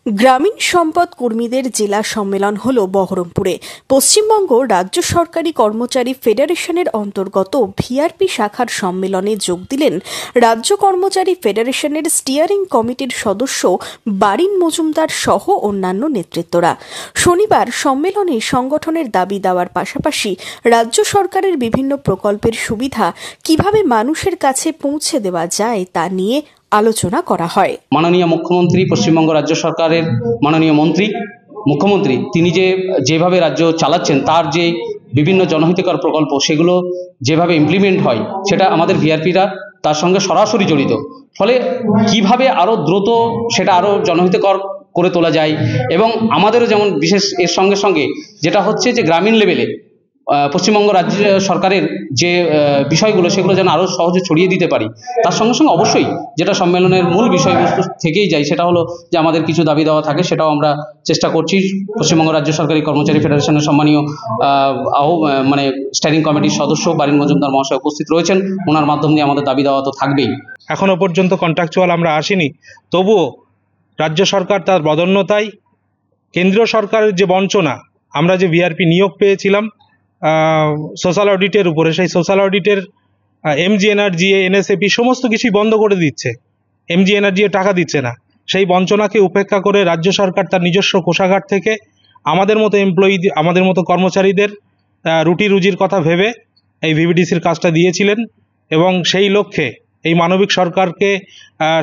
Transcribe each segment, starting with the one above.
গ্রামীণ সম্পদ কর্মীদের জেলা সম্মেলন হল বহরমপুরে। পশ্চিমবঙ্গ রাজ্য সরকারি কর্মচারী ফেডারেশনের অন্তর্গত ভিআরপি শাখার সম্মেলনে যোগ দিলেন রাজ্য কর্মচারী ফেডারেশনের স্টিয়ারিং কমিটির সদস্য বারিন মজুমদার সহ অন্যান্য নেতৃত্বরা। শনিবার সম্মেলনে সংগঠনের দাবি দেওয়ার পাশাপাশি রাজ্য সরকারের বিভিন্ন প্রকল্পের সুবিধা কিভাবে মানুষের কাছে পৌঁছে দেওয়া যায় তা নিয়ে আলোচনা করা হয়। মাননীয় মুখ্যমন্ত্রী, পশ্চিমবঙ্গ রাজ্য সরকারের মাননীয় মুখ্যমন্ত্রী তিনি যেভাবে রাজ্য চালাচ্ছেন, তার যে বিভিন্ন জনহিতকর প্রকল্প সেগুলো যেভাবে ইমপ্লিমেন্ট হয়, সেটা আমাদের ভিআরপিরা তার সঙ্গে সরাসরি জড়িত। ফলে কিভাবে আরও দ্রুত সেটা আরও জনহিতকর করে তোলা যায়, এবং আমাদেরও যেমন বিশেষ এর সঙ্গে সঙ্গে যেটা হচ্ছে যে গ্রামীণ লেভেলে পশ্চিমবঙ্গ রাজ্য সরকারের যে বিষয়গুলো সেগুলো যেন আরও সহজে ছড়িয়ে দিতে পারি। তার সঙ্গে সঙ্গে অবশ্যই যেটা সম্মেলনের মূল বিষয়বস্তু থেকেই যায়, সেটা হলো যে আমাদের কিছু দাবি দেওয়া থাকে, সেটাও আমরা চেষ্টা করছি। পশ্চিমবঙ্গ রাজ্য সরকারি কর্মচারী ফেডারেশনের সম্মানীয় স্ট্যান্ডিং কমিটির সদস্য বারিন মজুমদার মহাশয় উপস্থিত রয়েছেন। ওনার মাধ্যম দিয়ে আমাদের দাবি দেওয়া তো থাকবেই। এখনো পর্যন্ত কন্ট্রাকচুয়াল আমরা আসিনি, তবুও রাজ্য সরকার তার বদান্যতায় কেন্দ্রীয় সরকারের যে বঞ্চনা, আমরা যে ভিআরপি নিয়োগ পেয়েছিলাম সোশ্যাল অডিটের উপরে, সেই সোশ্যাল অডিটের এমজি এনার্জি, এনএসএপি সমস্ত কিছুই বন্ধ করে দিচ্ছে। এমজি এনার্জি টাকা দিচ্ছে না। সেই বঞ্চনাকে উপেক্ষা করে রাজ্য সরকার তার নিজস্ব কোষাগার থেকে আমাদের মতো আমাদের মতো কর্মচারীদের রুটি রুজির কথা ভেবে এই ভিভিডিসির কাজটা দিয়েছিলেন, এবং সেই লক্ষ্যে এই মানবিক সরকারকে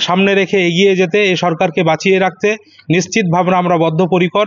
সামনে রেখে এগিয়ে যেতে, এই সরকারকে বাঁচিয়ে রাখতে নিশ্চিতভাবে আমরা বদ্ধপরিকর।